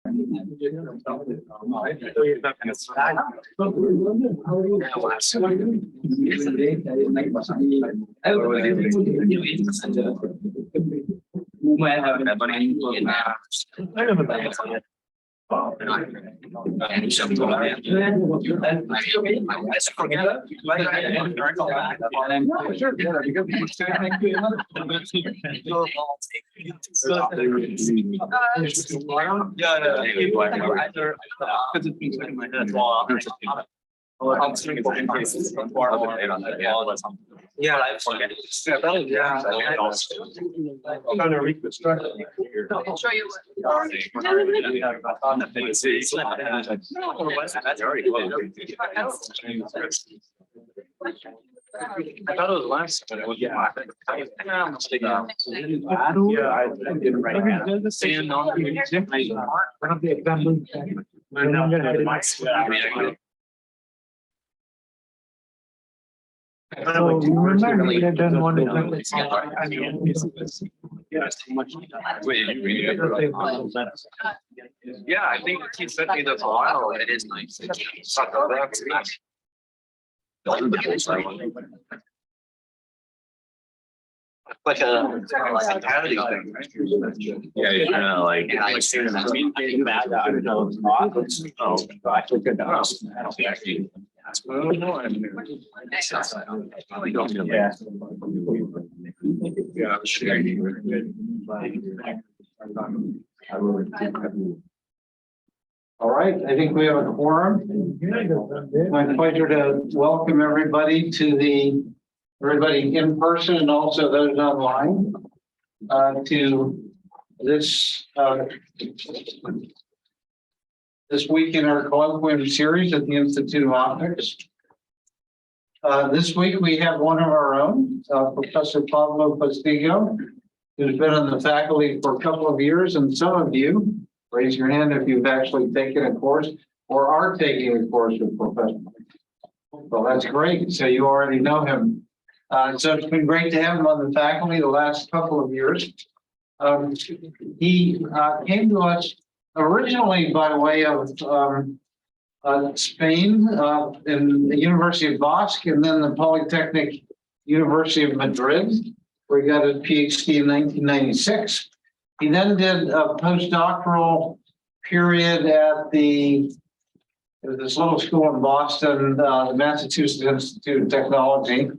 Yeah, I'm trying to reconstruct it here. I can show you I thought it was last, but it was yeah. I didn't write the sand on So remember we had done one. Yeah, I think he sent me this a while. It is nice. Like a vitality thing. Yeah, you're kind of like. Yeah, like saying that. I don't know. Oh, I took it down. Actually. Yeah. Yeah, sure. All right, I think we have a quorum. My pleasure to welcome everybody everybody in person and also those online to this this week in our colloquium series at the Institute of Optics. This week we have one of our own, Professor Postigo, who's been on the faculty for a couple of years, and some of you, raise your hand if you've actually taken a course or are taking a course with Professor. Well, that's great. So you already know him. So it's been great to have him on the faculty the last couple of years. He came to us originally by way of Spain in the University of Basque and then the Polytechnic University of Madrid, where he got his PhD in 1996. He then did a postdoctoral period at this little school in Boston, the Massachusetts Institute of Technology.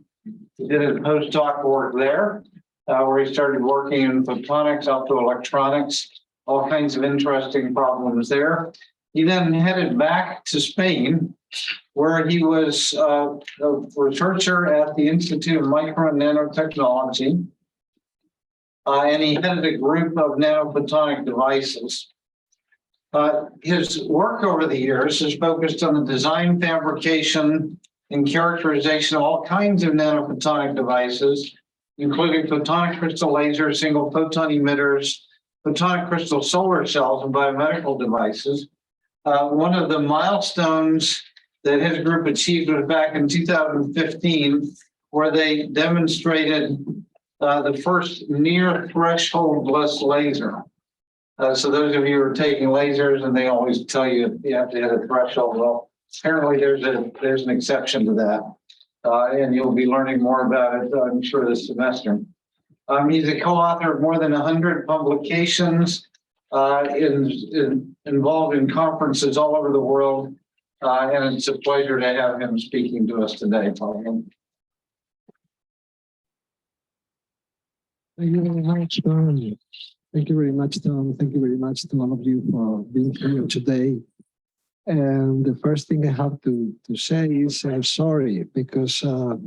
He did his postdoc work there, where he started working in photonics, optoelectronics, all kinds of interesting problems there. He then headed back to Spain, where he was a researcher at the Institute of Micro and Nanotechnology. And he headed a group of nanophotonic devices. His work over the years has focused on the design, fabrication, and characterization of all kinds of nanophotonic devices, including photonic crystal lasers, single-photon emitters, photonic crystal solar cells, and biomedical devices. One of the milestones that his group achieved was back in 2015, where they demonstrated the first near thresholdless laser. So those of you who are taking lasers, and they always tell you you have to hit a threshold. Well, apparently there's an exception to that, and you'll be learning more about it, I'm sure, this semester. He's a co-author of more than 100 publications, involved in conferences all over the world, and it's a pleasure to have him speaking to us today, Paul. Thank you very much, Tom. Thank you very much, Tom. Thank you very much to all of you for being here today. And the first thing I have to say is I'm sorry, because my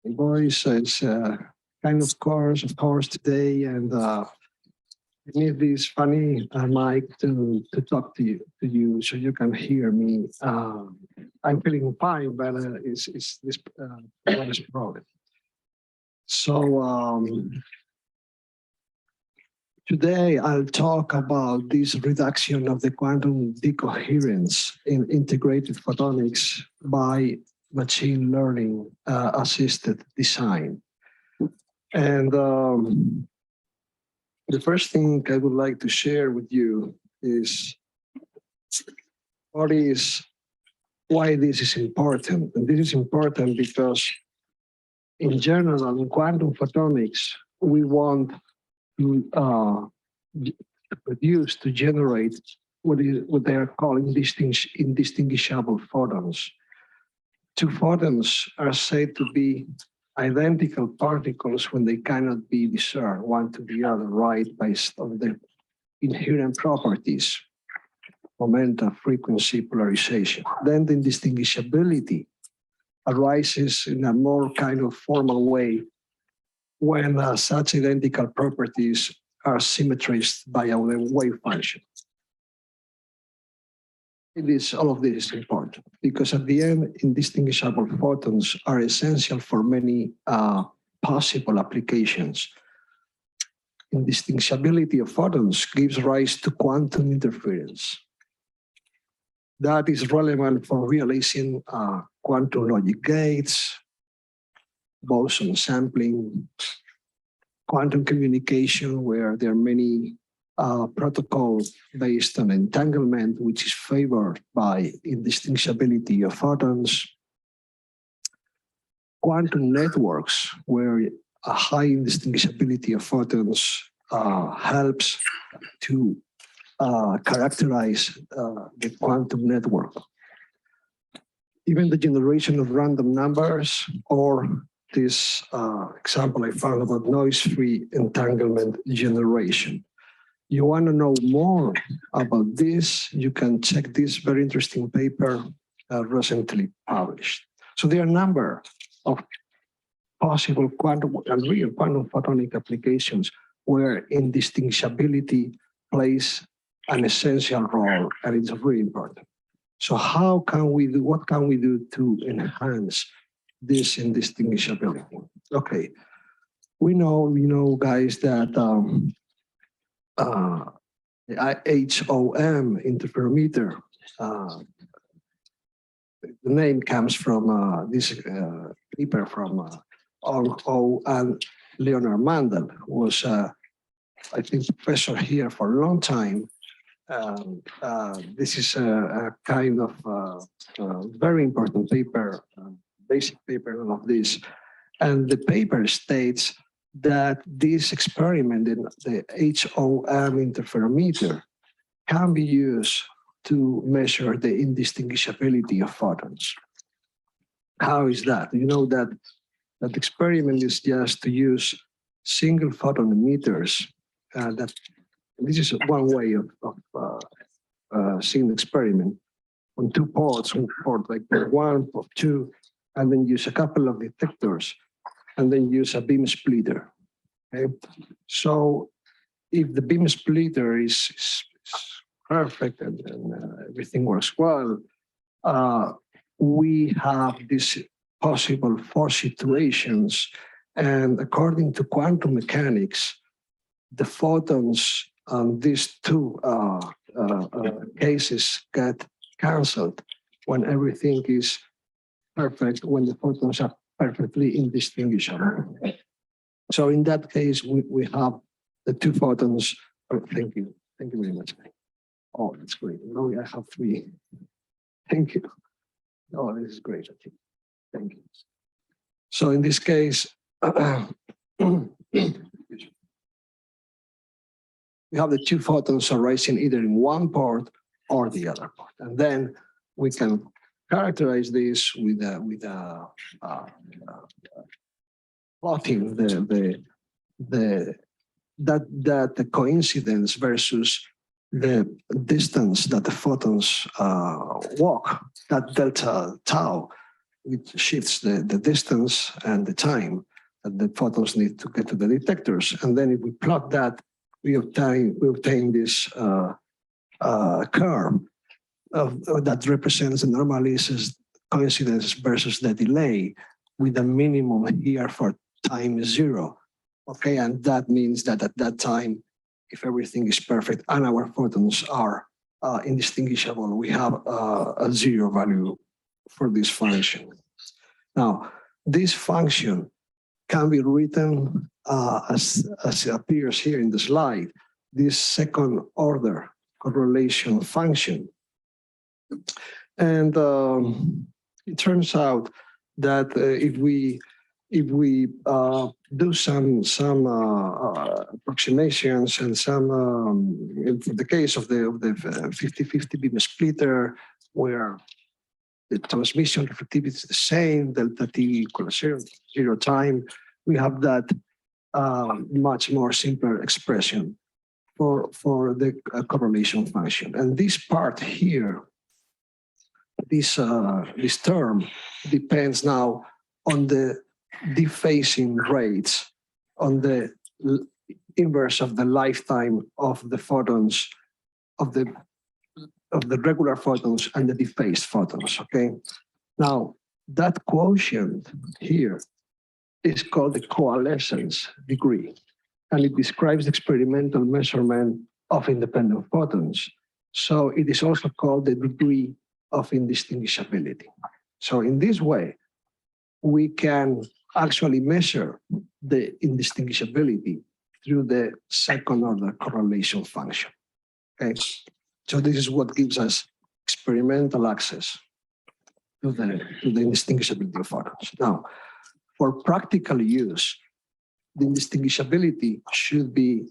voice is kind of coarse today, and I need this funny mic to talk to you so you can hear me. I'm feeling fine, but it's this one is problem. So today I'll talk about this reduction of the quantum decoherence in integrated photonics by machine learning assisted design. And The first thing I would like to share with you is why this is important. And this is important because in general, in quantum photonics, we want to produce, to generate what they are calling indistinguishable photons. Two photons are said to be identical particles when they cannot be discerned one to the other, right, based on their inherent properties, momentum, frequency, polarization. Then the indistinguishability arises in a more kind of formal way when such identical properties are symmetrized by a wave function. All of this is important because at the end, indistinguishable photons are essential for many possible applications. Indistinguishability of photons gives rise to quantum interference. That is relevant for realizing quantum logic gates, boson sampling, quantum communication, where there are many protocols based on entanglement, which is favored by indistinguishability of photons. Quantum networks, where a high indistinguishability of photons helps to characterize the quantum network. Even the generation of random numbers, or this example I found about noise-free entanglement generation. You want to know more about this, you can check this very interesting paper recently published. So there are a number of possible quantum and real quantum photonic applications where indistinguishability plays an essential role, and it's really important. So how can we do, what can we do to enhance this indistinguishability? Okay, we know guys that the HOM interferometer, the name comes from this paper from O and Leonard Mandel, who was, I think, professor here for a long time. This is a kind of very important paper, basic paper of this. And the paper states that this experiment in the HOM interferometer can be used to measure the indistinguishability of photons. How is that? You know that that experiment is just to use single photon emitters. This is one way of seeing the experiment on two ports, port like port 1, port 2, and then use a couple of detectors, and then use a beam splitter. Okay, so if the beam splitter is perfect and everything works well, we have these possible 4 situations, and according to quantum mechanics, the photons on these two cases get cancelled when everything is perfect, when the photons are perfectly indistinguishable. So in that case, we have the two photons. Oh, thank you very much. Oh, that's great. Now I have 3. Thank you. Oh, this is great. I think. Thank you. So in this case, we have the two photons arising either in one port or the other port, and then we can characterize this with plotting the coincidence versus the distance that the photons walk, that delta tau, which shifts the distance and the time that the photons need to get to the detectors. And then if we plot that, we obtain this curve that represents the normalized coincidence versus the delay, with a minimum here for time 0. Okay, and that means that at that time, if everything is perfect and our photons are indistinguishable, we have a 0 value for this function. Now, this function can be written as it appears here in the slide, this second order correlation function. And it turns out that if we do some approximations and some, in the case of the 50-50 beam splitter, where the transmission reflectivity is the same, delta T equals zero time, we have that much more simpler expression for the correlation function. And this part here, this term depends now on the dephasing rates, on the inverse of the lifetime of the photons, of the regular photons and the dephased photons, okay? Now, that quotient here is called the coalescence degree, and it describes the experimental measurement of independent photons. So it is also called the degree of indistinguishability. So in this way, we can actually measure the indistinguishability through the second order correlation function, okay? So this is what gives us experimental access to the indistinguishability of photons. Now, for practical use, the indistinguishability should be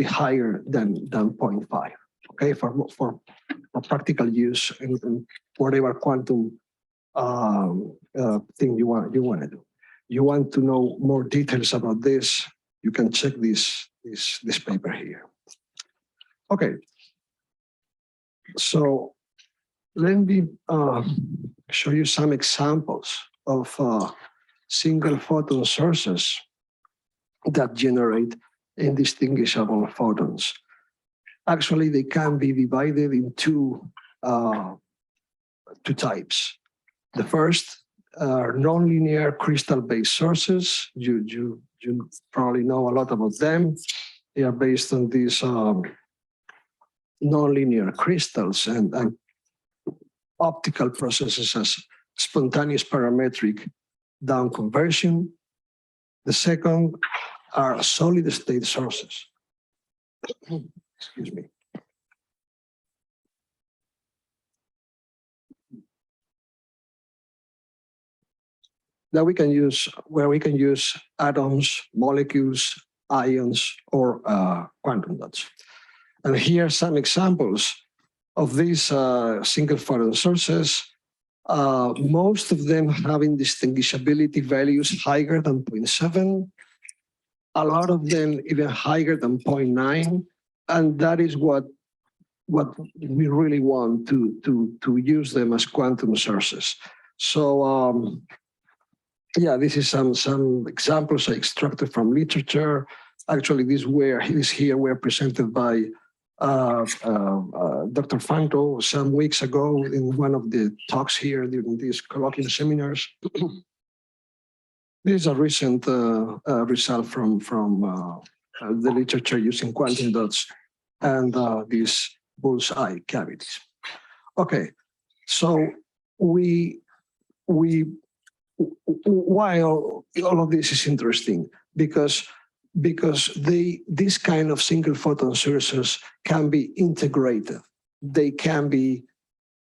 higher than 0.5. Okay, for practical use in whatever quantum thing you want to do. You want to know more details about this, you can check this paper here. Okay, so let me show you some examples of single photon sources that generate indistinguishable photons. Actually, they can be divided in two types. The first are nonlinear crystal-based sources. You probably know a lot about them. They are based on these nonlinear crystals and optical processes as spontaneous parametric down conversion. The second are solid-state sources. Excuse me. That we can use, where we can use atoms, molecules, ions, or quantum dots. And here are some examples of these single photon sources. Most of them have indistinguishability values higher than 0.7. A lot of them even higher than 0.9. And that is what we really want to use them as quantum sources. So yeah, this is some examples I extracted from literature. Actually, these here were presented by Dr. Fanto some weeks ago in one of the talks here during these colloquial seminars. This is a recent result from the literature using quantum dots and these bullseye cavities. Okay, so why all of this is interesting? Because this kind of single photon sources can be integrated. They can be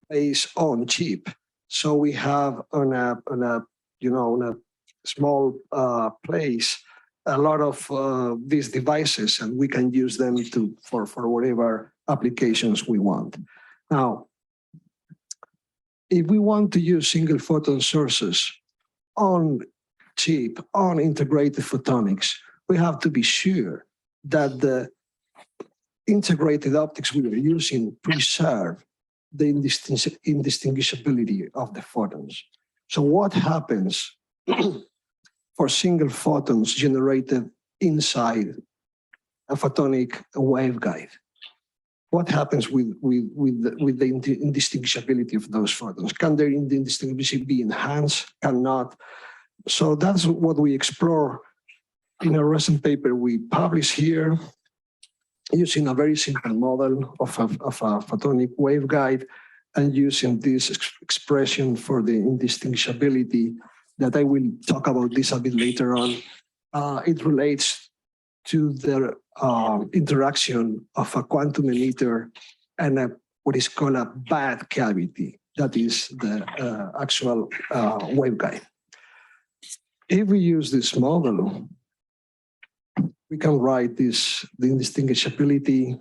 based on chip. So we have on a small place a lot of these devices, and we can use them for whatever applications we want. Now, if we want to use single photon sources on chip, on integrated photonics, we have to be sure that the integrated optics we are using preserve the indistinguishability of the photons. So what happens for single photons generated inside a photonic waveguide? What happens with the indistinguishability of those photons? Can their indistinguishability be enhanced? Cannot? So that's what we explore in a recent paper we published here, using a very simple model of a photonic waveguide and using this expression for the indistinguishability that I will talk about this a bit later on. It relates to the interaction of a quantum emitter and what is called a bad cavity. That is the actual waveguide. If we use this model, we can write the indistinguishability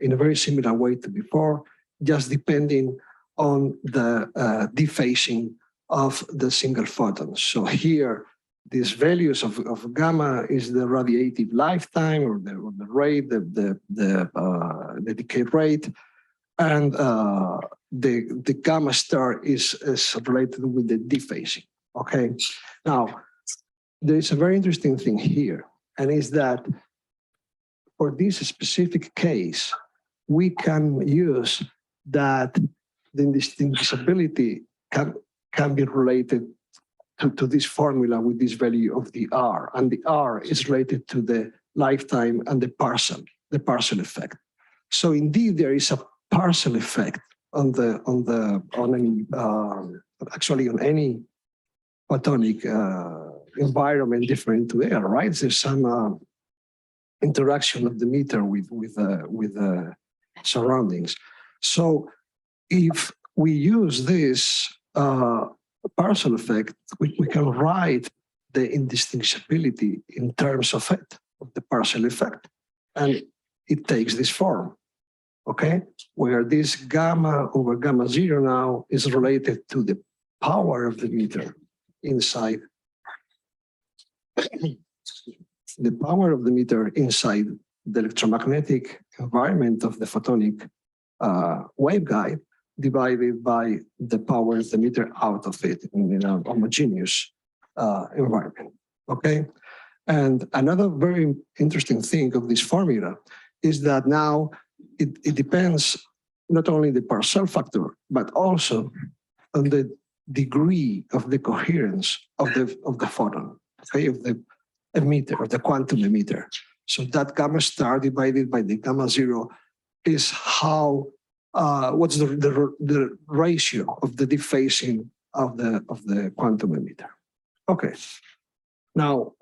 in a very similar way to before, just depending on the dephasing of the single photons. So here, these values of gamma is the radiative lifetime or the rate, the decay rate, and the gamma star is related with the dephasing. Okay. Now, there is a very interesting thing here, and is that for this specific case, we can use that the indistinguishability can be related to this formula with this value of the R, and the R is related to the lifetime and the parcel effect. So indeed, there is a parcel effect on any photonic environment different to air, right? There's some interaction of the meter with the surroundings. So if we use this parcel effect, we can write the indistinguishability in terms of it, of the parcel effect. And it takes this form, okay? Where this gamma over gamma zero now is related to the power of the meter inside. The power of the meter inside the electromagnetic environment of the photonic waveguide divided by the power of the meter out of it in a homogeneous environment, okay? And another very interesting thing of this formula is that now it depends not only the parcel factor, but also on the degree of the coherence of the photon, okay, of the emitter, or the quantum emitter. So that gamma star divided by the gamma zero is how what's the ratio of the dephasing of the quantum emitter. Okay, now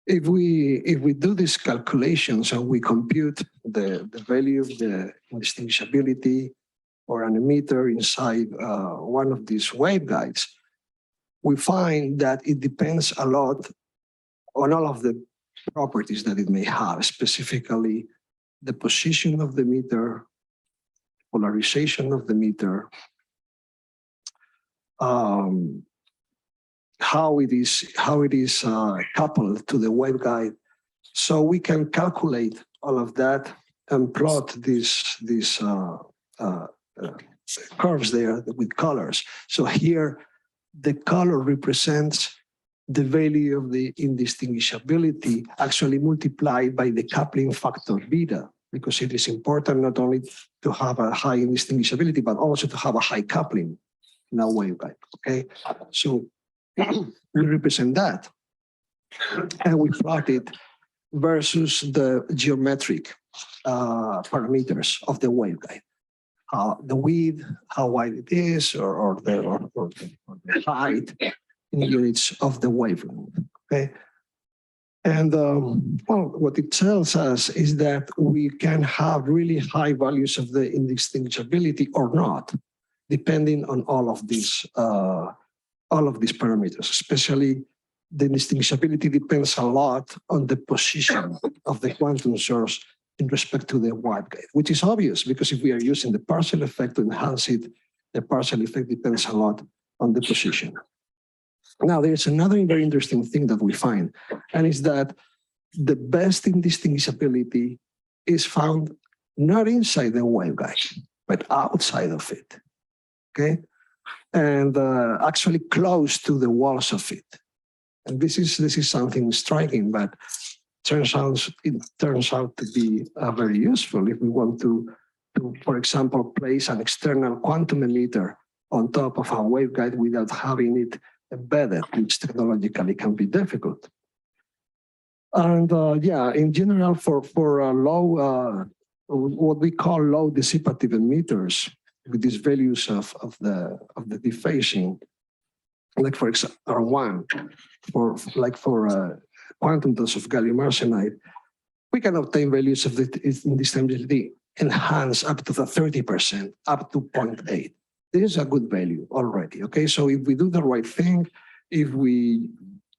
if we do these calculations and we compute the value of the indistinguishability or an emitter inside one of these waveguides, we find that it depends a lot on all of the properties that it may have, specifically the position of the meter, polarization of the meter, how it is coupled to the waveguide. So we can calculate all of that and plot these curves there with colors. So here, the color represents the value of the indistinguishability actually multiplied by the coupling factor beta, because it is important not only to have a high indistinguishability, but also to have a high coupling in our waveguide, okay? So we represent that, and we plot it versus the geometric parameters of the waveguide. The width, how wide it is, or the height in units of the wavelength, okay? And well, what it tells us is that we can have really high values of the indistinguishability or not, depending on all of these parameters. Especially the indistinguishability depends a lot on the position of the quantum source in respect to the waveguide, which is obvious because if we are using the parcel effect to enhance it, the parcel effect depends a lot on the position. Now, there's another very interesting thing that we find, and is that the best indistinguishability is found not inside the waveguide, but outside of it, okay? And actually close to the walls of it. And this is something striking, but it turns out to be very useful if we want to, for example, place an external quantum emitter on top of our waveguide without having it embedded, which technologically can be difficult. And yeah, in general, for low, what we call low dissipative emitters, with these values of the dephasing, like for example, R1, for quantum dots of gallium arsenide, we can obtain values of the indistinguishability enhanced up to the 30%, up to 0.8. This is a good value already, okay? So if we do the right thing, if we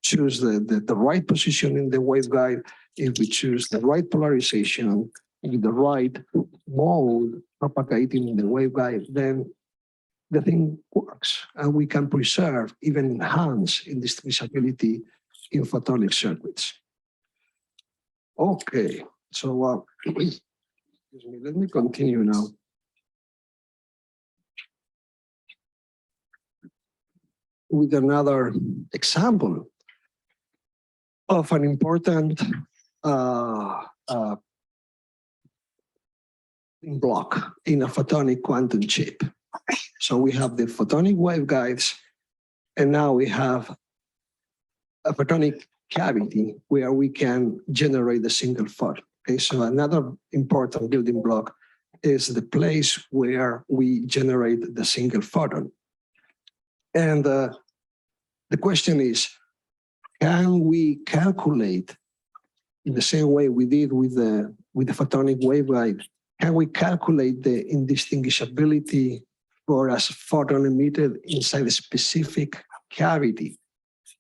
choose the right position in the waveguide, if we choose the right polarization, with the right mode propagating in the waveguide, then the thing works, and we can preserve, even enhance indistinguishability in photonic circuits. Okay, so excuse me, let me continue now. With another example of an important block in a photonic quantum chip. So we have the photonic waveguides, and now we have a photonic cavity where we can generate the single photon. Okay, so another important building block is the place where we generate the single photon. And the question is, can we calculate in the same way we did with the photonic waveguide? Can we calculate the indistinguishability for a photon emitted inside a specific cavity?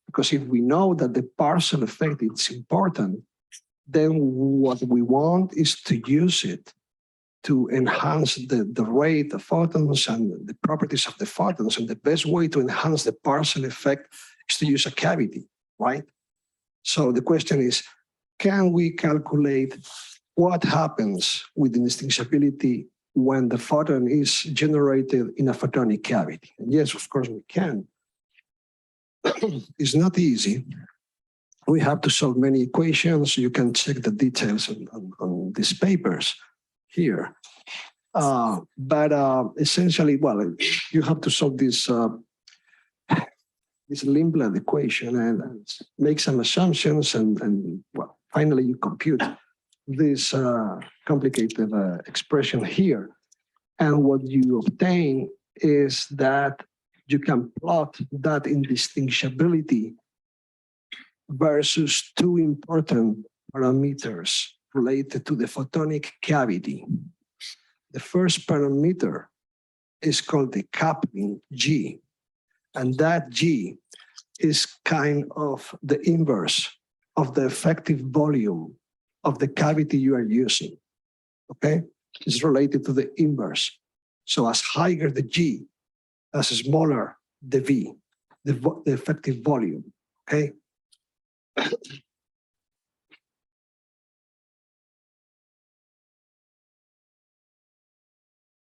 Because if we know that the partial effect is important, then what we want is to use it to enhance the rate of photons and the properties of the photons. And the best way to enhance the partial effect is to use a cavity, right? So the question is, can we calculate what happens with indistinguishability when the photon is generated in a photonic cavity? And yes, of course we can. It's not easy. We have to solve many equations. You can check the details on these papers here. But essentially, well, you have to solve this Limblad equation and make some assumptions, and well, finally you compute this complicated expression here. And what you obtain is that you can plot that indistinguishability versus two important parameters related to the photonic cavity. The first parameter is called the coupling G, and that G is kind of the inverse of the effective volume of the cavity you are using, okay? It's related to the inverse. So as higher the G, as smaller the V, the effective volume, okay?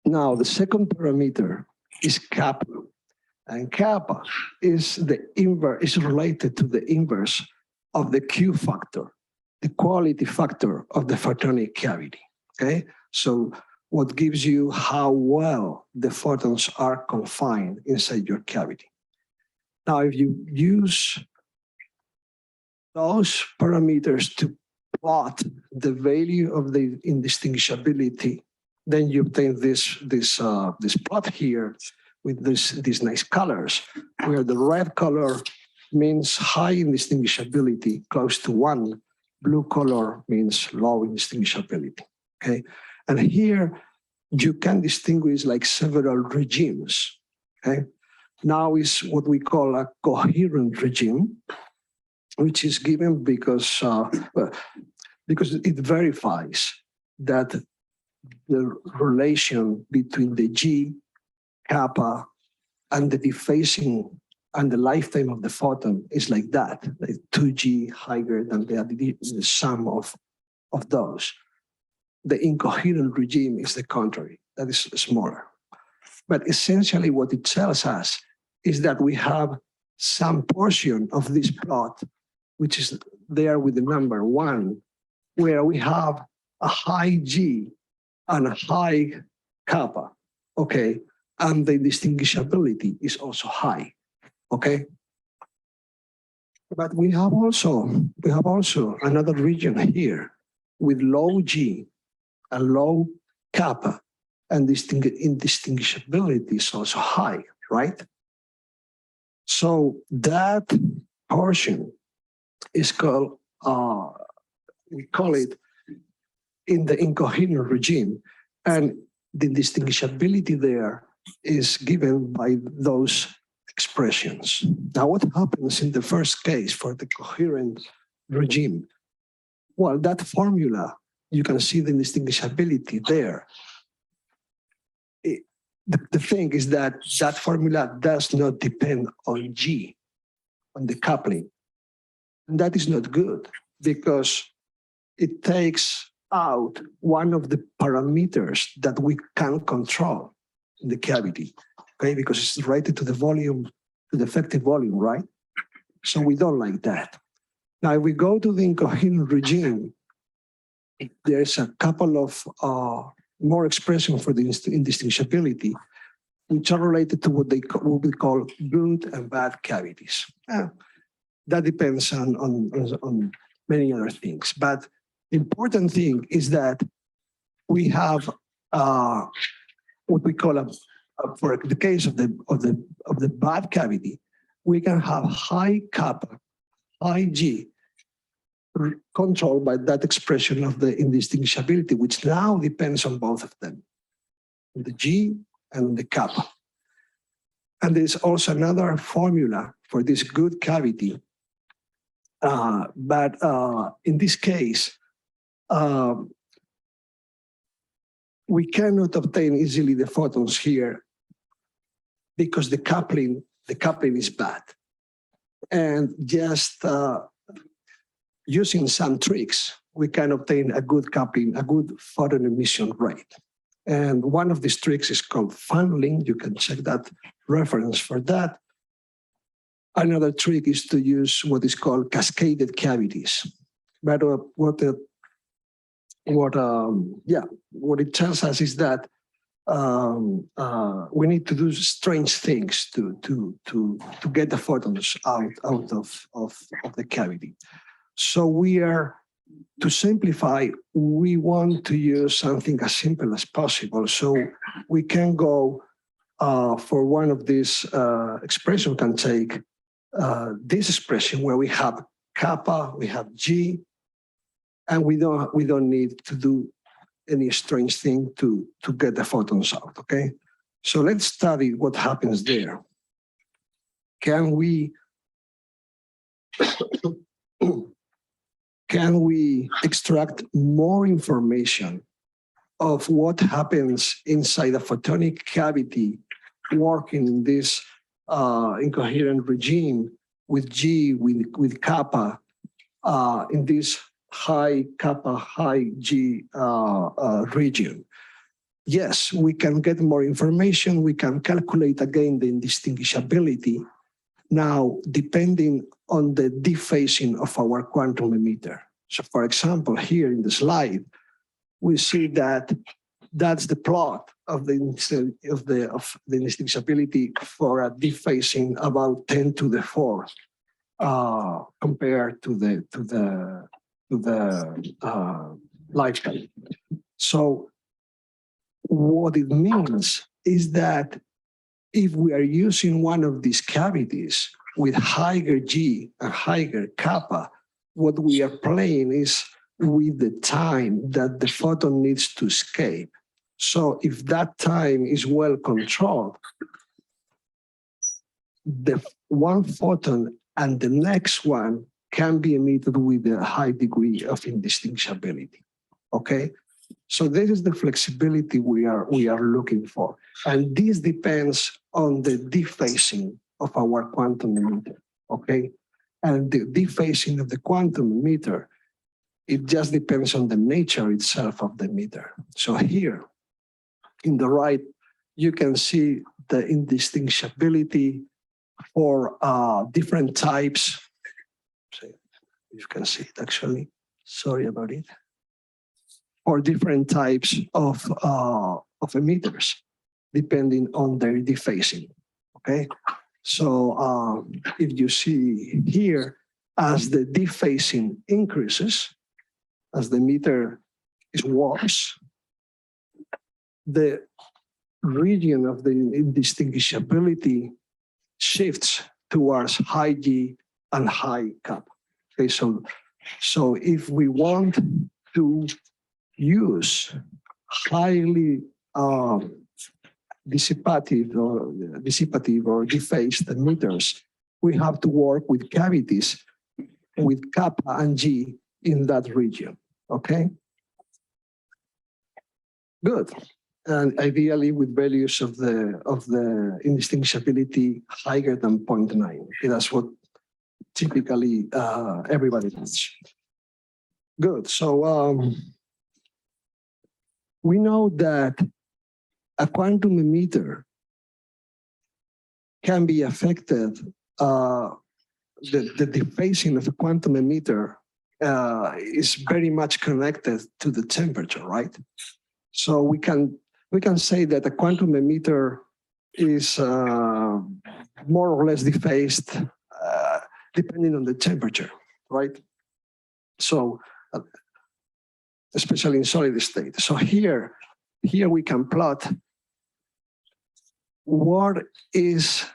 Now, the second parameter is kappa, and kappa is the inverse, is related to the inverse of the Q factor, the quality factor of the photonic cavity, okay? So what gives you how well the photons are confined inside your cavity. Now, if you use those parameters to plot the value of the indistinguishability, then you obtain this plot here with these nice colors, where the red color means high indistinguishability, close to 1. Blue color means low indistinguishability, okay? And here you can distinguish like several regimes, okay? Now is what we call a coherent regime, which is given because it verifies that the relation between the G, kappa, and the dephasing and the lifetime of the photon is like that, like 2G higher than the sum of those. The incoherent regime is the contrary, that is smaller. But essentially what it tells us is that we have some portion of this plot, which is there with the number 1, where we have a high G and a high kappa, okay? And the distinguishability is also high, okay? But we have also another region here with low G and low kappa and indistinguishability is also high, right? So that portion is called, we call it in the incoherent regime, and the indistinguishability there is given by those expressions. Now, what happens in the first case for the coherent regime? Well, that formula, you can see the indistinguishability there. The thing is that that formula does not depend on G, on the coupling. And that is not good because it takes out one of the parameters that we can control in the cavity, okay? Because it's related to the volume, to the effective volume, right? So we don't like that. Now, if we go to the incoherent regime, there's a couple of more expression for the indistinguishability, which are related to what we call good and bad cavities. That depends on many other things. But the important thing is that we have what we call for the case of the bad cavity, we can have high kappa, high G, controlled by that expression of the indistinguishability, which now depends on both of them, the G and the kappa. And there's also another formula for this good cavity, but in this case, we cannot obtain easily the photons here because the coupling is bad. And just using some tricks, we can obtain a good coupling, a good photon emission rate. And one of these tricks is called funneling. You can check that reference for that. Another trick is to use what is called cascaded cavities. But what it tells us is that we need to do strange things to get the photons out of the cavity. So we are, to simplify, we want to use something as simple as possible. So we can go for one of these expression can take this expression where we have kappa, we have G, and we don't need to do any strange thing to get the photons out, okay? So let's study what happens there. Can we extract more information of what happens inside a photonic cavity working in this incoherent regime with G, with kappa, in this high kappa, high G region? Yes, we can get more information. We can calculate again the indistinguishability. Now, depending on the dephasing of our quantum emitter. So, for example, here in the slide, we see that that's the plot of the indistinguishability for a dephasing about 10 to the 4 compared to the lifetime. So, what it means is that if we are using one of these cavities with higher G and higher kappa, what we are playing is with the time that the photon needs to escape. So if that time is well controlled, the one photon and the next one can be emitted with a high degree of indistinguishability, okay? So this is the flexibility we are looking for. And this depends on the dephasing of our quantum emitter, okay? And the dephasing of the quantum emitter, it just depends on the nature itself of the emitter. So here, in the right, you can see the indistinguishability for different types. So you can see it actually, sorry about it. Or different types of emitters, depending on their dephasing, okay? So if you see here, as the dephasing increases, as the emitter is worse, the region of the indistinguishability shifts towards high G and high kappa. Okay, so if we want to use highly dissipative or dephased emitters, we have to work with cavities with kappa and G in that region. Okay. Good. And ideally with values of the indistinguishability higher than 0.9. That's what typically everybody does. Good. So we know that a quantum emitter can be affected. The dephasing of a quantum emitter is very much connected to the temperature, right? So we can say that a quantum emitter is more or less dephased depending on the temperature, right? So especially in solid state. So here we can plot what is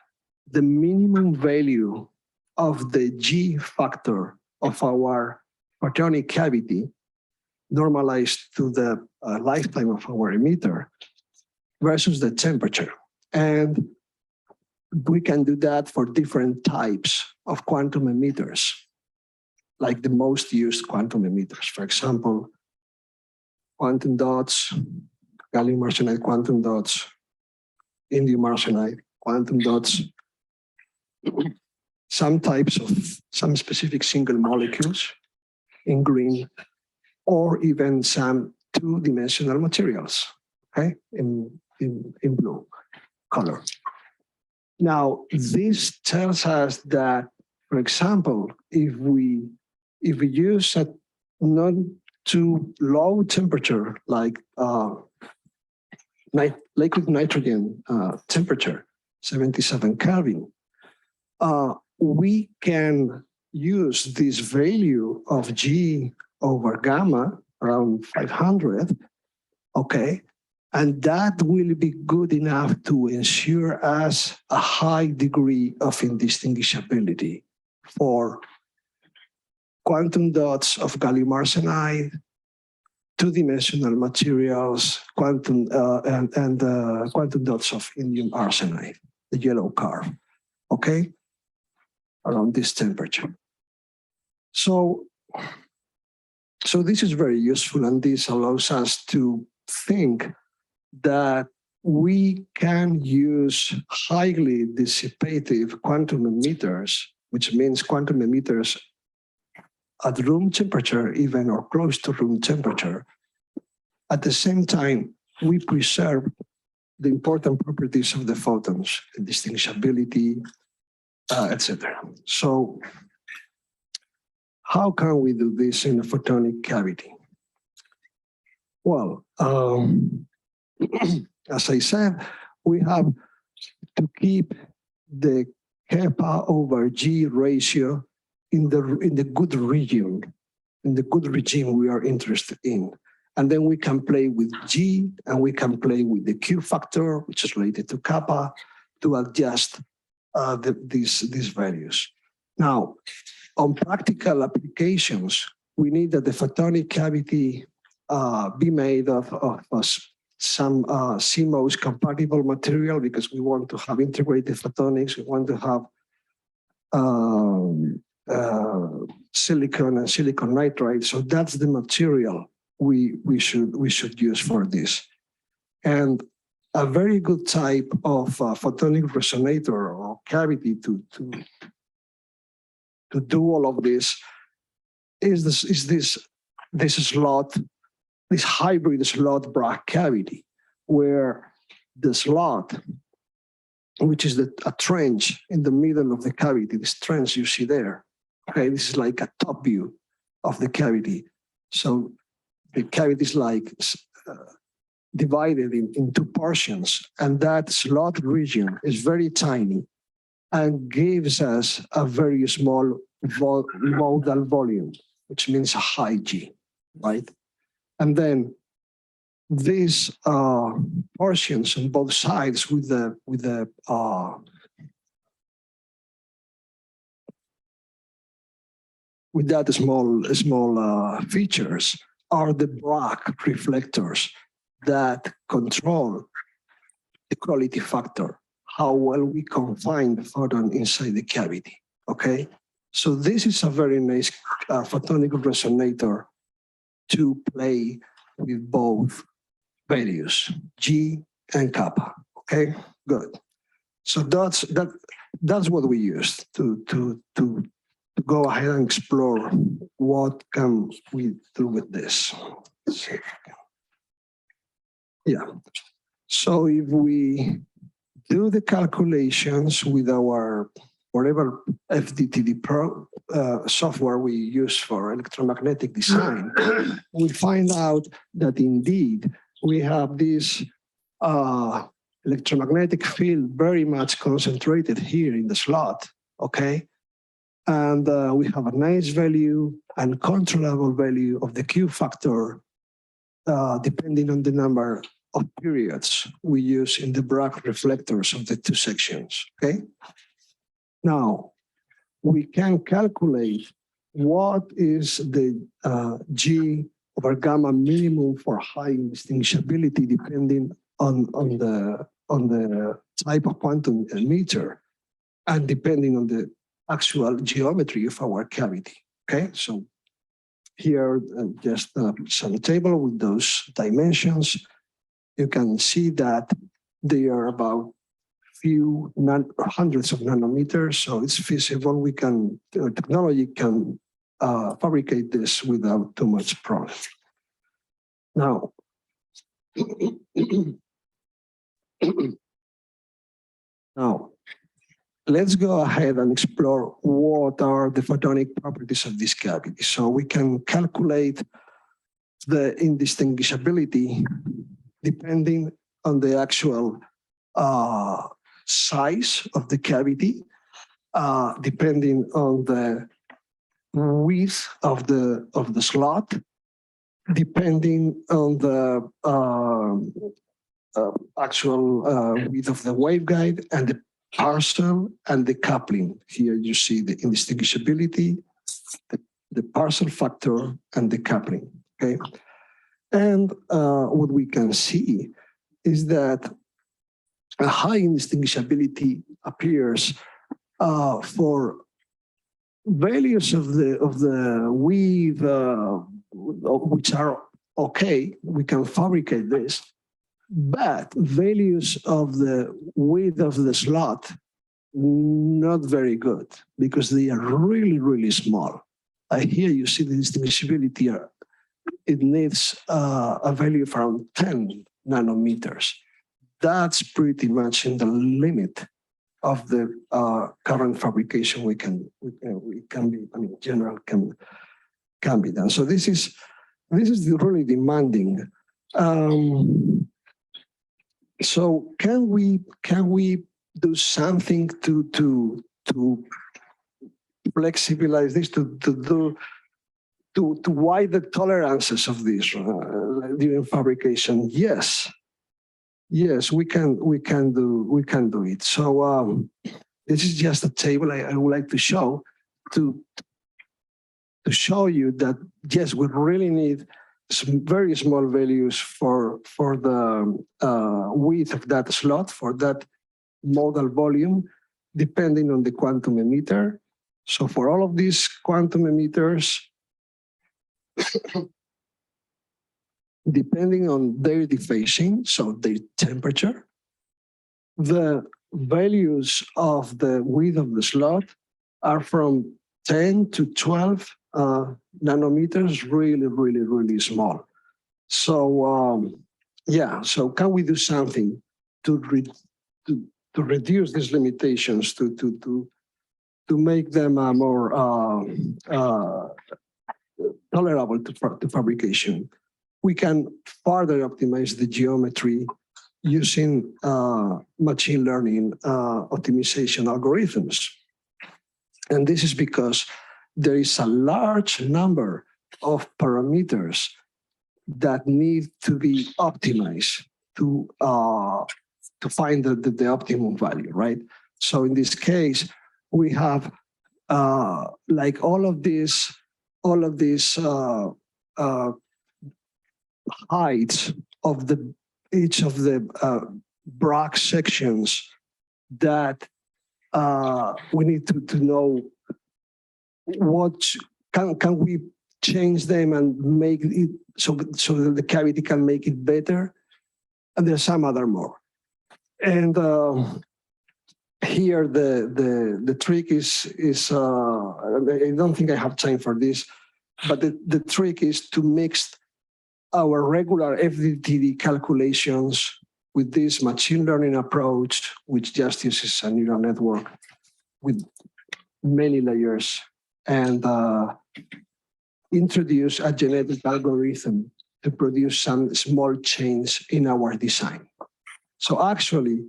the minimum value of the G factor of our photonic cavity normalized to the lifetime of our emitter versus the temperature. And we can do that for different types of quantum emitters, like the most used quantum emitters. For example, quantum dots, gallium arsenide quantum dots, indium arsenide quantum dots, some types of some specific single molecules in green, or even some two-dimensional materials, okay, in blue color. Now, this tells us that, for example, if we use a not too low temperature, like liquid nitrogen temperature, 77 Kelvin, we can use this value of G over gamma around 500, okay, and that will be good enough to ensure us a high degree of indistinguishability for quantum dots of gallium arsenide, two-dimensional materials, quantum quantum dots of indium arsenide, the yellow curve, okay, around this temperature. So this is very useful, and this allows us to think that we can use highly dissipative quantum emitters, which means quantum emitters at room temperature, even or close to room temperature. At the same time, we preserve the important properties of the photons, indistinguishability, etc. So how can we do this in a photonic cavity? Well, as I said, we have to keep the kappa over G ratio in the good region, in the good regime we are interested in. And then we can play with G, and we can play with the Q factor, which is related to kappa, to adjust these values. Now, on practical applications, we need that the photonic cavity be made of some CMOS-compatible material, because we want to have integrated photonics. We want to have silicon and silicon nitride. So that's the material we should use for this. And a very good type of photonic resonator or cavity to do all of this is this hybrid slot-Bragg cavity, where the slot, which is a trench in the middle of the cavity, this trench you see there, okay, this is like a top view of the cavity. So the cavity is like divided in two portions, and that slot region is very tiny and gives us a very small modal volume, which means a high G, right? And then these portions on both sides with that small features are the Bragg reflectors that control the quality factor, how well we confine the photon inside the cavity, okay? So this is a very nice photonic resonator to play with both values, G and kappa, okay? Good. So that's what we used to go ahead and explore what can we do with this. Yeah. So if we do the calculations with our whatever FDTD software we use for electromagnetic design, we find out that indeed we have this electromagnetic field very much concentrated here in the slot, okay? And we have a nice value and controllable value of the Q factor depending on the number of periods we use in the Bragg reflectors of the two sections, okay? Now, we can calculate what is the G over gamma minimum for high indistinguishability depending on the type of quantum emitter and depending on the actual geometry of our cavity, okay? So here, just some table with those dimensions. You can see that they are about few hundreds of nanometers, so it's feasible. We can, technology can fabricate this without too much problem. Now, let's go ahead and explore what are the photonic properties of this cavity. So we can calculate the indistinguishability depending on the actual size of the cavity, depending on the width of the slot, depending on the actual width of the waveguide and the parcel and the coupling. Here you see the indistinguishability, the parcel factor, and the coupling, okay? And what we can see is that a high indistinguishability appears for values of the width which are okay. We can fabricate this, but values of the width of the slot not very good because they are really, really small. Here you see the distinguishability. It needs a value of around 10 nanometers. That's pretty much in the limit of the current fabrication we can be, I mean, general can be done. So this is really demanding. So can we do something to flexibilize this, to widen the tolerances of this during fabrication? Yes, we can do it. So this is just a table I would like to show to show you that yes, we really need some very small values for the width of that slot, for that modal volume, depending on the quantum emitter. So for all of these quantum emitters, depending on their dephasing, so their temperature, the values of the width of the slot are from 10 to 12 nanometers, really small. So yeah, so can we do something to reduce these limitations, to make them more tolerable to fabrication? We can further optimize the geometry using machine learning optimization algorithms. And this is because there is a large number of parameters that need to be optimized to find the optimum value, right? So in this case, we have like all of these heights of each of the Bragg sections that we need to know what can we change them and make it so that the cavity can make it better, and there's some other more. And here the trick is I don't think I have time for this, but the trick is to mix our regular FDTD calculations with this machine learning approach, which just uses a neural network with many layers, and introduce a genetic algorithm to produce some small change in our design. So actually,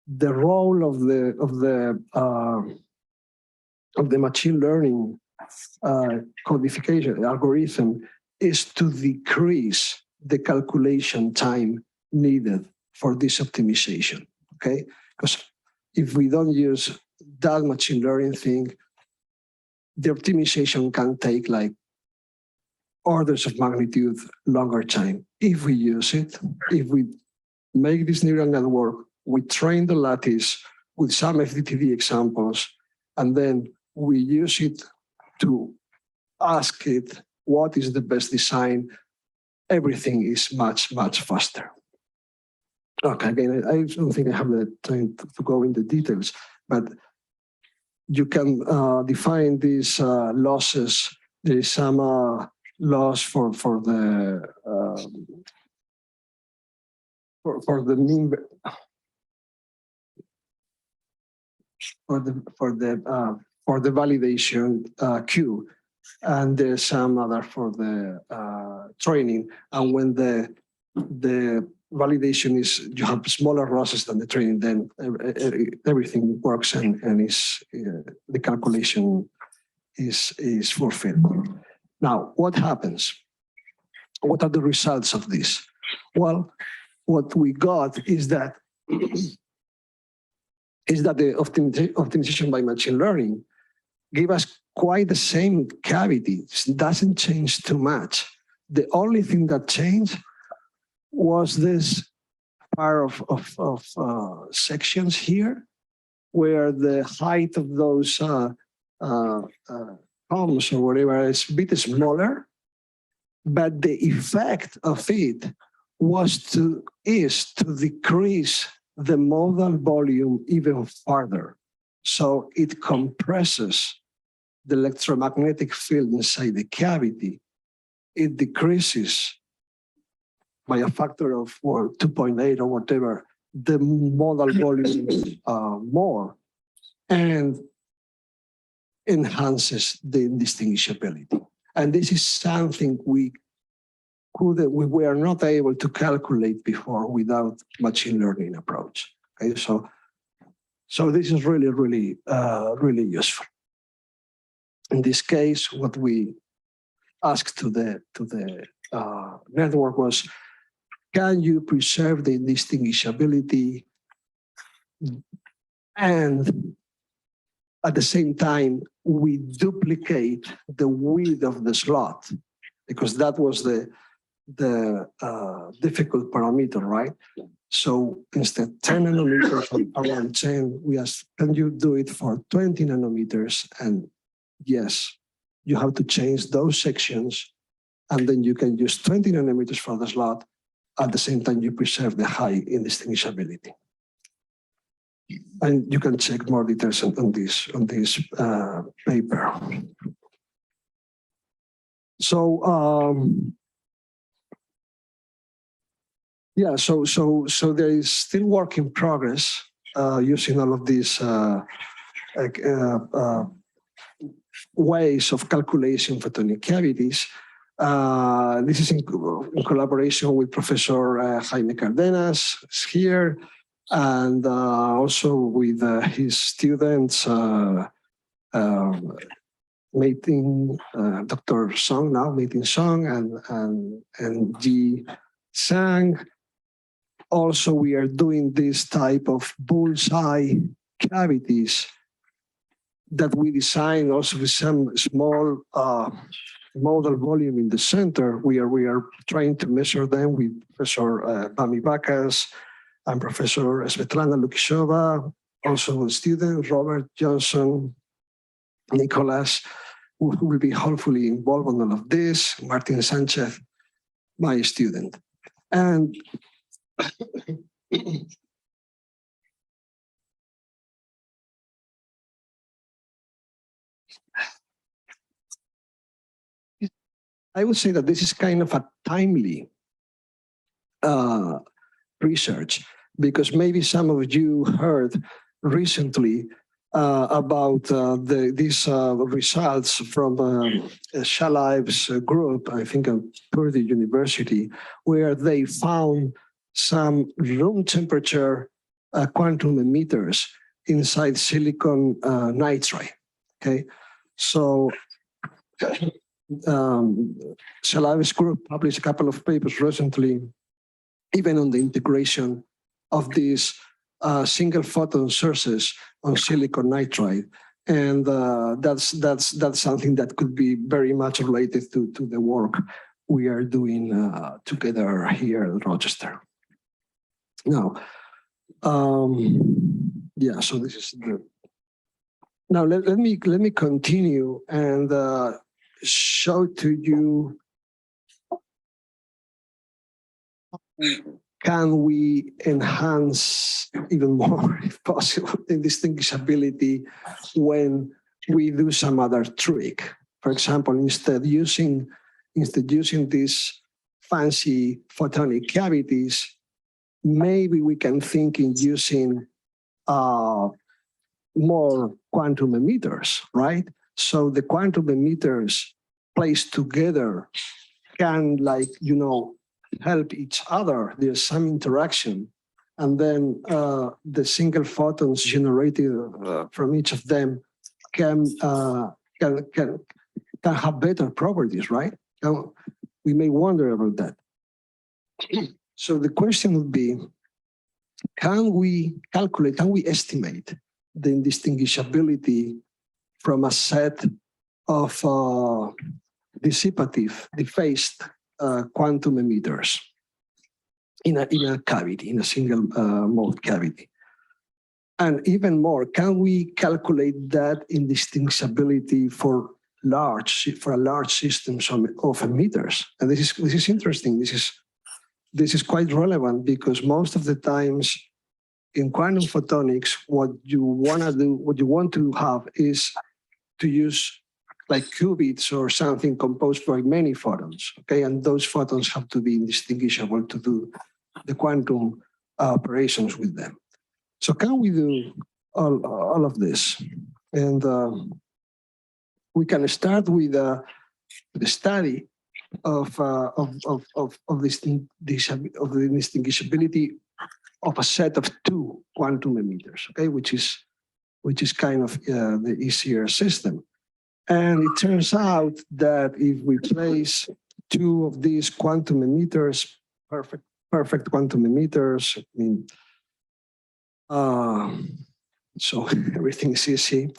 the role of the machine learning codification algorithm is to decrease the calculation time needed for this optimization. Okay, because if we don't use that machine learning thing, the optimization can take like orders of magnitude longer time. If we use it, if we make this neural network, we train the lattice with some FDTD examples, and then we use it to ask it what is the best design, everything is much, much faster. Okay, again, I don't think I have the time to go into details, but you can define these losses. There is some loss for the mean for the validation Q, and there's some other for the training. And when the validation is, you have smaller losses than the training, then everything works and is the calculation is fulfilled. Now, what happens? What are the results of this? Well, what we got is that the optimization by machine learning gave us quite the same cavity. It doesn't change too much. The only thing that changed was this pair of sections here, where the height of those columns or whatever is a bit smaller, but the effect of it is to decrease the modal volume even further. So it compresses the electromagnetic field inside the cavity. It decreases by a factor of 2.8 or whatever, the modal volume more, and enhances the indistinguishability. And this is something we were not able to calculate before without machine learning approach. Okay, so this is really, really, really useful. In this case, what we asked to the network was, can you preserve the indistinguishability and at the same time we duplicate the width of the slot, because that was the difficult parameter, right? So instead 10 nanometers around 10, we asked, can you do it for 20 nanometers? And yes, you have to change those sections, and then you can use 20 nanometers for the slot. At the same time, you preserve the high indistinguishability. And you can check more details on this paper. So yeah, so there is still work in progress using all of these ways of calculating photonic cavities. This is in collaboration with Professor Jaime Cardenas here, and also with his students, Meeting Dr. Song now, Meeting Song and Ji Sang. Also, we are doing this type of bullseye cavities that we design also with some small model volume in the center. We are trying to measure them with Professor Bami Bakas and Professor Svetlana Lukishova, also students, Robert Johnson, Nicholas, who will be hopefully involved in all of this, Martin Sanchez, my student. And I would say that this is kind of a timely research, because maybe some of you heard recently about these results from Shalive's group, I think at Purdue University, where they found some room temperature quantum emitters inside silicon nitride. Okay, so Shalive's group published a couple of papers recently, even on the integration of these single photon sources on silicon nitride, and that's something that could be very much related to the work we are doing together here at Rochester. Now, yeah. So this is the. Now let me continue and show to you. Can we enhance even more, if possible, indistinguishability when we do some other trick? For example, instead using these fancy photonic cavities, maybe we can think in using more quantum emitters, right? So the quantum emitters placed together can, like, help each other. There's some interaction, and then the single photons generated from each of them can have better properties, right? We may wonder about that. So the question would be, can we estimate the indistinguishability from a set of dissipative, dephased quantum emitters in a cavity, in a single mode cavity? And even more, can we calculate that indistinguishability for large systems of emitters? And this is interesting. This is quite relevant, because most of the times in quantum photonics, what you want to have is to use like qubits or something composed by many photons, okay? And those photons have to be indistinguishable to do the quantum operations with them. So can we do all of this? And we can start with the study of the indistinguishability of a set of two quantum emitters, okay? Which is kind of the easier system. And it turns out that if we place two of these quantum emitters, perfect quantum emitters, I mean, so everything is easy,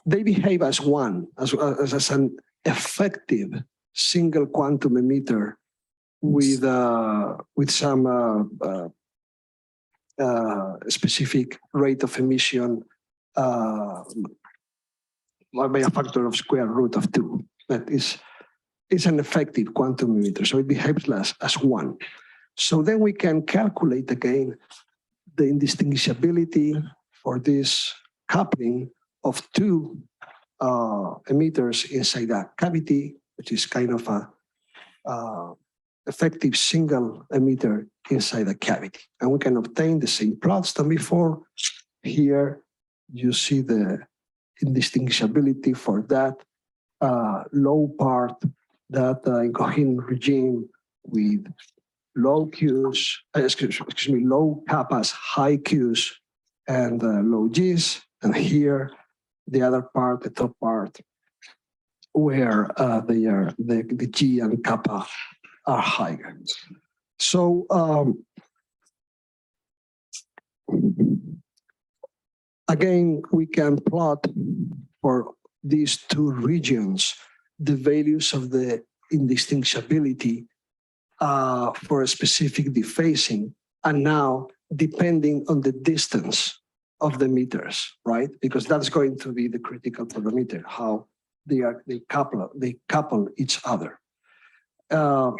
they behave as one, as an effective single quantum emitter with some specific rate of emission by a factor of square root of 2. That is an effective quantum emitter, so it behaves as one. So then we can calculate again the indistinguishability for this coupling of two emitters inside a cavity, which is kind of a effective single emitter inside a cavity. And we can obtain the same plots than before. Here you see the indistinguishability for that low part, that incoherent regime with low Qs, low kappas, high Qs, and low Gs. And here, the other part, the top part, where the G and kappa are higher. So again, we can plot for these two regions the values of the indistinguishability for a specific dephasing, and now depending on the distance of the emitters, right? Because that's going to be the critical parameter, how they couple each other. So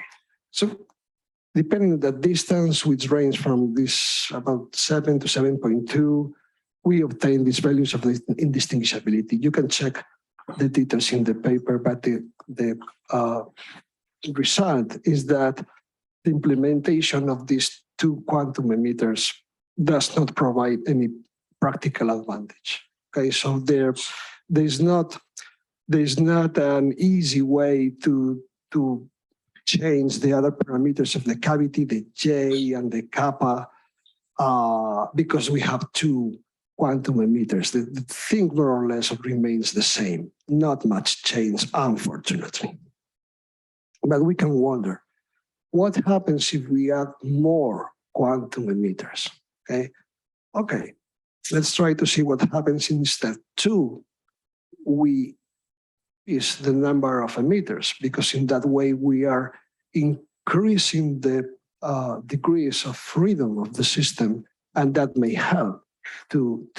depending on the distance, which range from this about 7 to 7.2, we obtain these values of the indistinguishability. You can check the details in the paper, but the result is that the implementation of these two quantum emitters does not provide any practical advantage. Okay, so there's not an easy way to change the other parameters of the cavity, the J and the kappa, because we have two quantum emitters. The thing more or less remains the same, not much change, unfortunately. But we can wonder, what happens if we add more quantum emitters? Okay, let's try to see what happens in step 2. Is the number of emitters, because in that way we are increasing the degrees of freedom of the system, and that may help to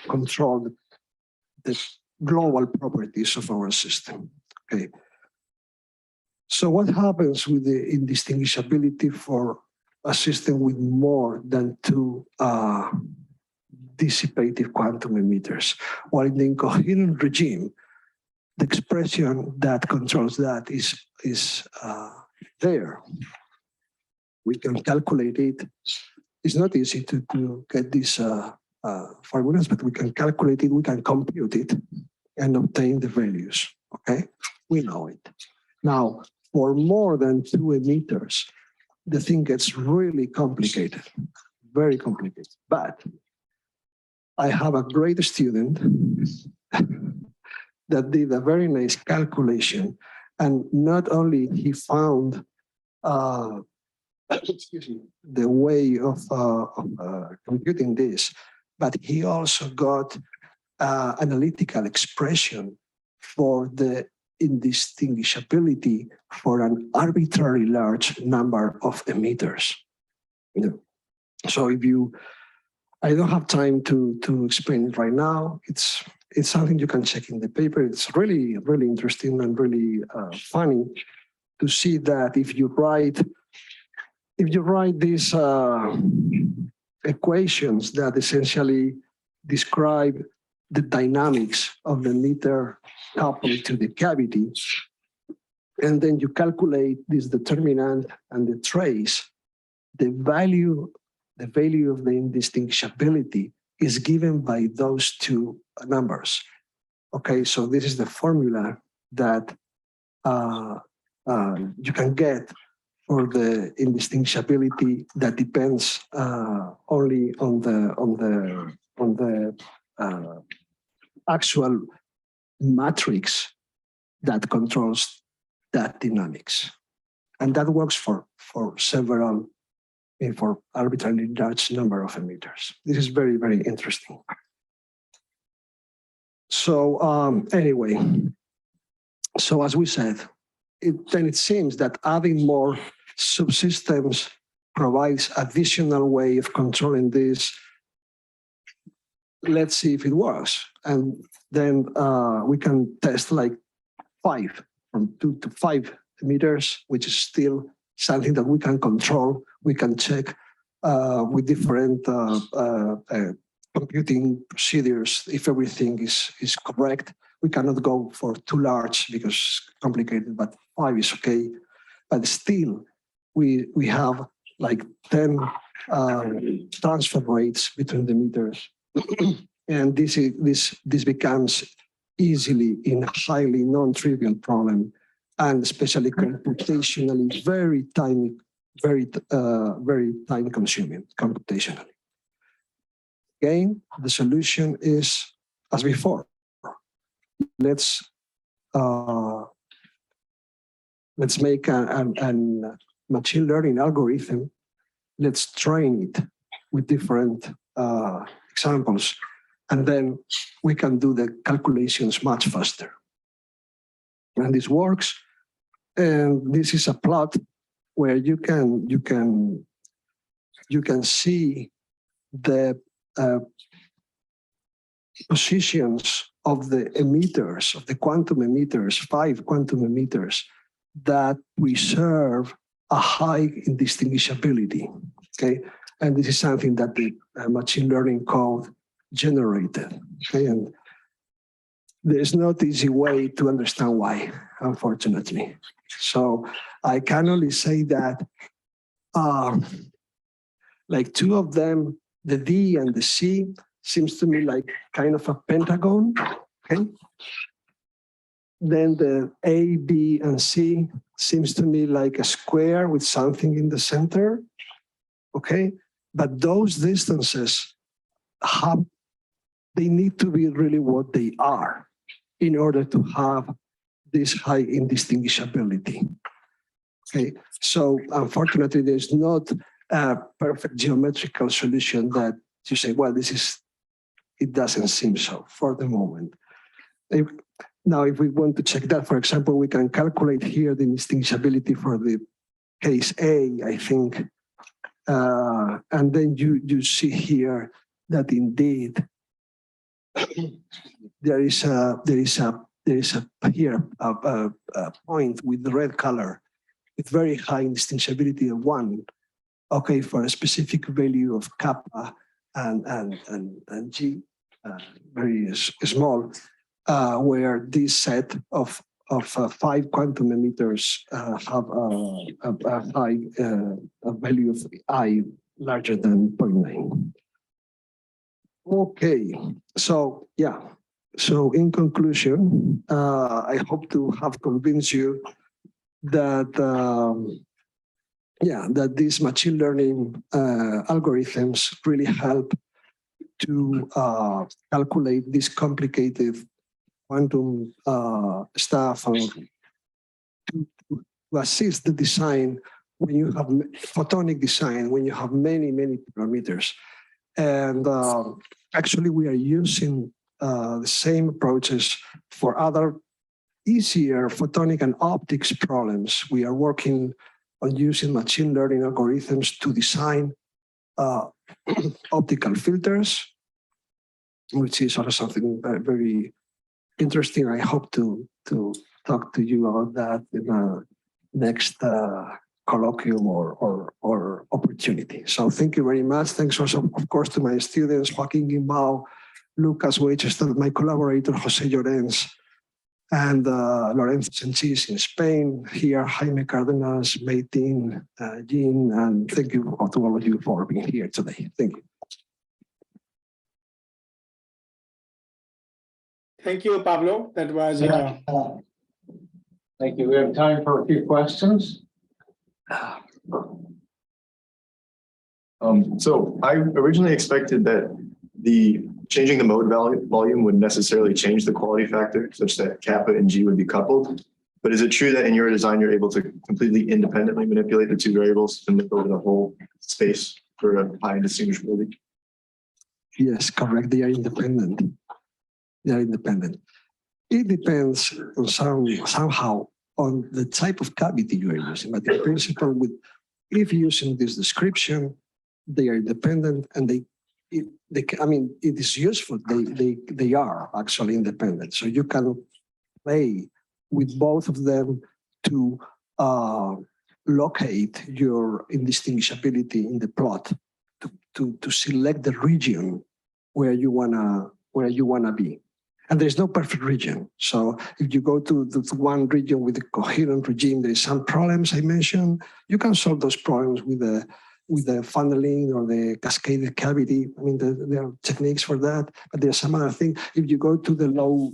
control the global properties of our system. Okay. So what happens with the indistinguishability for a system with more than two dissipative quantum emitters? Well, in the incoherent regime, the expression that controls that is there. We can calculate it. It's not easy to get these formulas, but we can calculate it, we can compute it, and obtain the values, okay? We know it. Now, for more than two emitters, the thing gets really complicated, very complicated. But I have a great student that did a very nice calculation, and not only he found the way of computing this, but he also got analytical expression for the indistinguishability for an arbitrarily large number of emitters. So I don't have time to explain it right now. It's something you can check in the paper. It's really, really interesting and really funny to see that if you write these equations that essentially describe the dynamics of the emitter coupled to the cavity, and then you calculate this determinant and the trace, the value of the indistinguishability is given by those two numbers. Okay, so this is the formula that you can get for the indistinguishability that depends only on the actual matrix that controls that dynamics, and that works for several. For arbitrarily large number of emitters. This is very, very interesting. So anyway, so as we said, it seems that adding more subsystems provides additional way of controlling this. Let's see if it works. And then we can test like 5, from 2 to 5 emitters, which is still something that we can control. We can check with different computing procedures if everything is correct. We cannot go for too large because it's complicated, but 5 is okay. But still, we have like 10 transfer rates between the emitters. And this becomes easily in a highly non-trivial problem, and especially computationally very time consuming computationally. Again, the solution is as before. Let's let's make a machine learning algorithm. Let's train it with different examples, and then we can do the calculations much faster. And this works. And this is a plot where you can see the positions of the emitters, of the quantum emitters, 5 quantum emitters that preserve a high indistinguishability. Okay, and this is something that the machine learning code generated. Okay, and there's not easy way to understand why, unfortunately. So I can only say that like 2 of them, the D and the C, seems to me like kind of a pentagon, okay? Then the A, B, and C seems to me like a square with something in the center, okay? But those distances they need to be really what they are in order to have this high indistinguishability. Okay, so unfortunately, there's not a perfect geometrical solution that you say, well, it doesn't seem so for the moment. Now, if we want to check that, for example, we can calculate here the indistinguishability for the case A, I think. And then you see here that indeed there is a point with the red color with very high indistinguishability of 1, okay, for a specific value of kappa and G, very small, where this set of 5 quantum emitters have a high value of I larger than 0.9. Okay, so yeah. So in conclusion, I hope to have convinced you that that these machine learning algorithms really help to calculate this complicated quantum stuff and to assist the design when you have photonic design, when you have many parameters. And actually, we are using the same approaches for other easier photonic and optics problems. We are working on using machine learning algorithms to design optical filters, which is also something very interesting. I hope to talk to you about that in the next colloquium or opportunity. So thank you very much. Thanks also, of course, to my students, Joaquin Guimbao, Lucas Weichester, my collaborator, Jose Llorens, and Lorenzo Sanchis in Spain, here, Jaime Cardenas, Meitin, Jean, and thank you to all of you for being here today. Thank you. Thank you, Pablo. That was Thank you. We have time for a few questions. So I originally expected that changing the mode volume would necessarily change the quality factor such that kappa and G would be coupled. But is it true that in your design, you're able to completely independently manipulate the 2 variables and look over the whole space for a high indistinguishability? Yes, correct. They are independent. They are independent. It depends on somehow on the type of cavity you are using. But in principle, if using this description, they are independent, and I mean, it is useful. They are actually independent. So you can play with both of them to locate your indistinguishability in the plot, to select the region where you wanna be. And there's no perfect region. So if you go to the one region with a coherent regime, there is some problems I mentioned. You can solve those problems with the funneling or the cascaded cavity. I mean, there are techniques for that, but there's some other thing. If you go to the low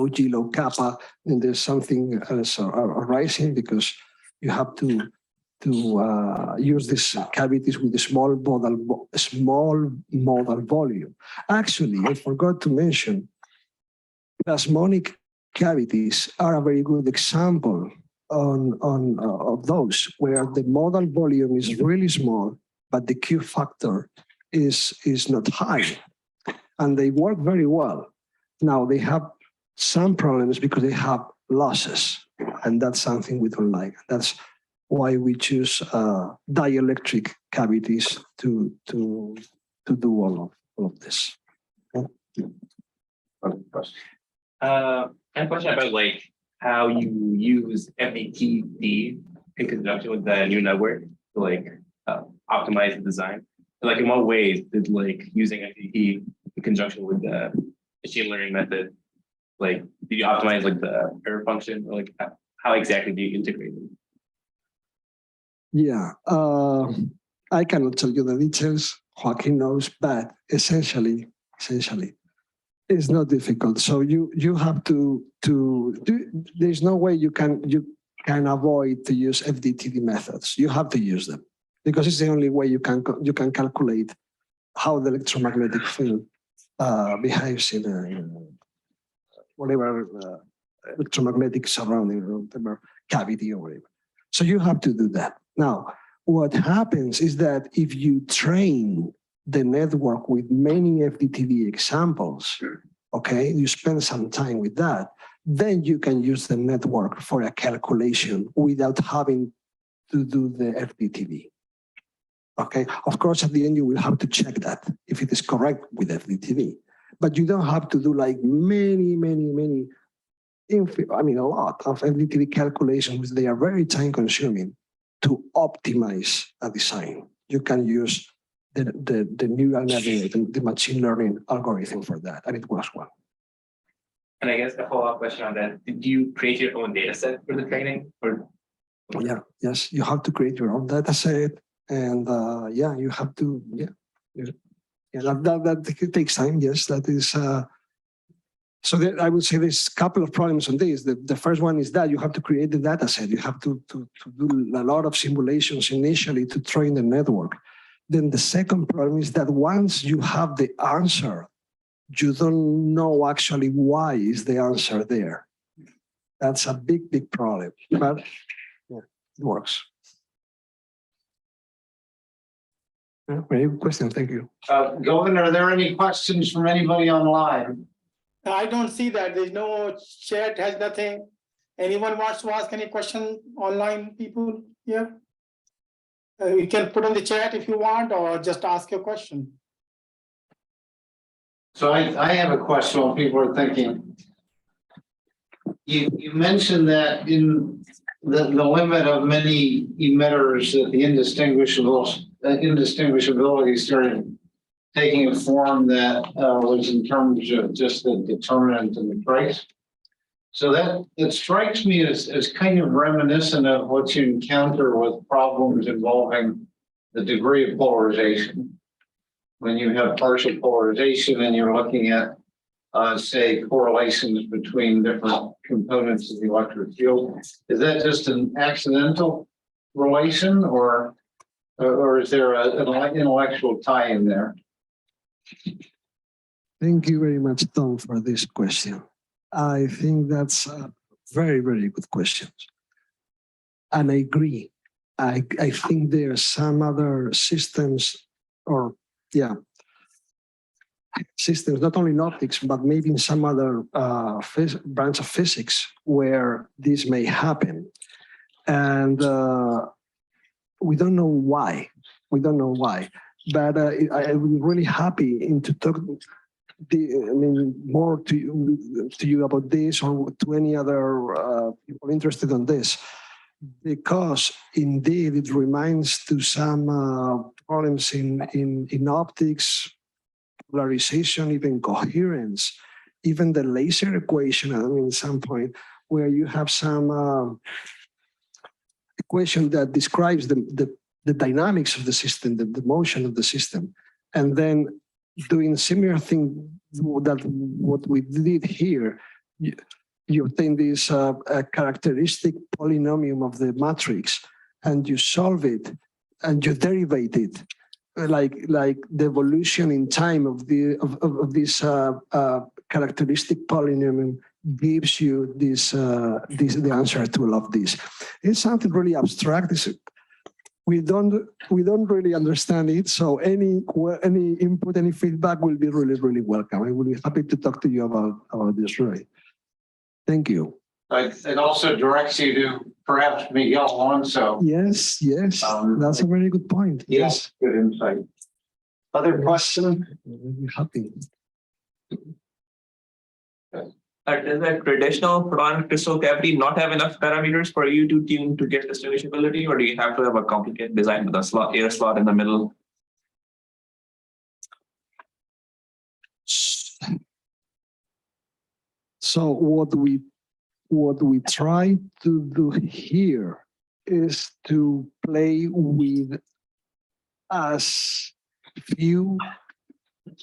G, low kappa, then there's something else arising because you have to use these cavities with a small modal volume. Actually, I forgot to mention plasmonic cavities are a very good example of those where the modal volume is really small, but the Q factor is not high, and they work very well. Now they have some problems because they have losses, and that's something we don't like. That's why we choose dielectric cavities to do all of this. I have a question about like how you use FDTD in conjunction with the new network to like optimize the design. Like in what ways did like using FDTD in conjunction with the machine learning method, like did you optimize like the error function, or like how exactly do you integrate them? Yeah, I cannot tell you the details. Joaquin knows, but essentially, it's not difficult. So you have to do. There's no way you can avoid to use FDTD methods. You have to use them because it's the only way you can calculate how the electromagnetic field behaves in whatever electromagnetic surrounding, or whatever cavity or whatever. So you have to do that. Now, what happens is that if you train the network with many FDTD examples, okay, you spend some time with that, then you can use the network for a calculation without having to do the FDTD. Okay, of course, at the end, you will have to check that if it is correct with FDTD, but you don't have to do like many, a lot of FDTD calculations. They are very time consuming to optimize a design. You can use the neural network, the machine learning algorithm for that, and it works well. And I guess a follow-up question on that, did you create your own data set for the training? Or Yeah, yes, you have to create your own data set, and you have to, that takes time, yes, that is, so I would say there's a couple of problems on this. The first one is that you have to create the data set. You have to do a lot of simulations initially to train the network. Then the second problem is that once you have the answer, you don't know actually why is the answer there. That's a big problem, but yeah, it works. Yeah, very good question, thank you. Governor, are there any questions from anybody online? I don't see that. There's no chat, has nothing. Anyone wants to ask any question online, people here? You can put on the chat if you want, or just ask your question. So I have a question while people are thinking. You mentioned that in the limit of many emitters that the indistinguishability started taking a form that was in terms of just the determinant and the trace. So that it strikes me as kind of reminiscent of what you encounter with problems involving the degree of polarization. When you have partial polarization and you're looking at, say, correlations between different components of the electric field, is that just an accidental relation, or is there an intellectual tie in there? Thank you very much, Tom, for this question. I think that's a very good question. And I agree. I think there are some other systems, or systems, not only in optics, but maybe in some other branch of physics where this may happen. And we don't know why. But I'm really happy to talk more to you about this, or to any other people interested in this, because indeed it reminds to some problems in optics, polarization, even coherence, even the laser equation. At some point where you have some equation that describes the dynamics of the system, the motion of the system, and then doing similar thing that what we did here, you obtain this characteristic polynomial of the matrix, and you solve it, and you derivate it, like the evolution in time of this characteristic polynomial gives you the answer to all of this. It's something really abstract. We don't really understand it. So any input, any feedback will be really welcome. I will be happy to talk to you about this, really. Thank you. It also directs you to perhaps Miguel Alonso. Yes, that's a very good point. Yes, good insight. Other questions? We're happy. Does a traditional photonic crystal cavity not have enough parameters for you to tune to get distinguishability, or do you have to have a complicated design with a air slot in the middle? So what we try to do here is to play with as few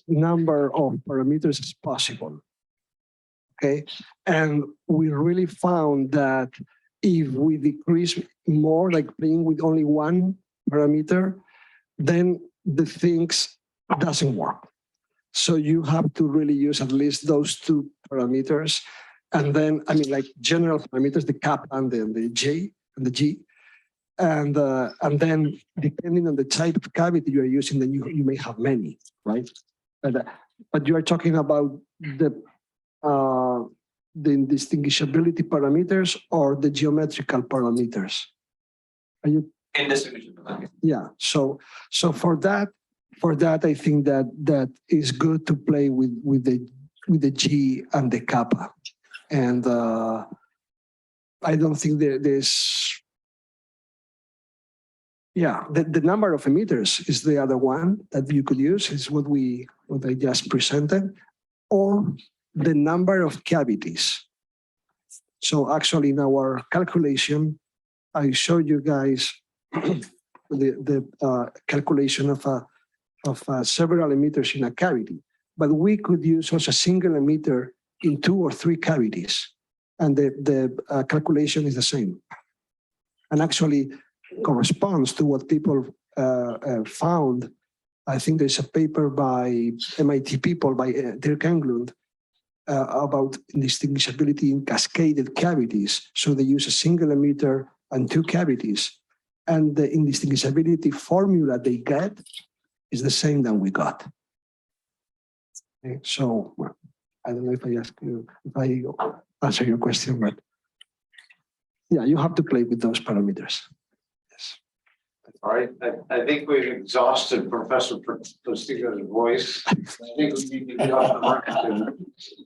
number of parameters as possible. Okay, and we really found that if we decrease more, like playing with only one parameter, then the things doesn't work. So you have to really use at least those two parameters. And then, I mean, like general parameters, the kappa and the J and the G. And then depending on the type of cavity you are using, then you may have many, right? But you are talking about the indistinguishability parameters or the geometrical parameters? Are you Indistinguishable. Yeah. So for that, I think that is good to play with the G and the kappa, and I don't think there's. Yeah, the number of emitters is the other one that you could use. Is what I just presented, or the number of cavities. So actually, in our calculation, I showed you guys the calculation of several emitters in a cavity, but we could use also a single emitter in 2 or 3 cavities, and the calculation is the same, and actually corresponds to what people found. I think there's a paper by MIT people, by Dirk Englund, about indistinguishability in cascaded cavities. So they use a single emitter and 2 cavities, and the indistinguishability formula they get is the same that we got. Okay, so I don't know if I answer your question, but yeah, you have to play with those parameters. Yes. All right, I think we've exhausted Professor Postigo's voice. I think we need to get off the market.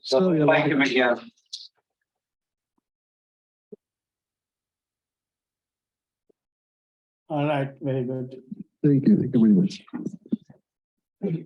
So thank him again. All right, very good. Thank you very much.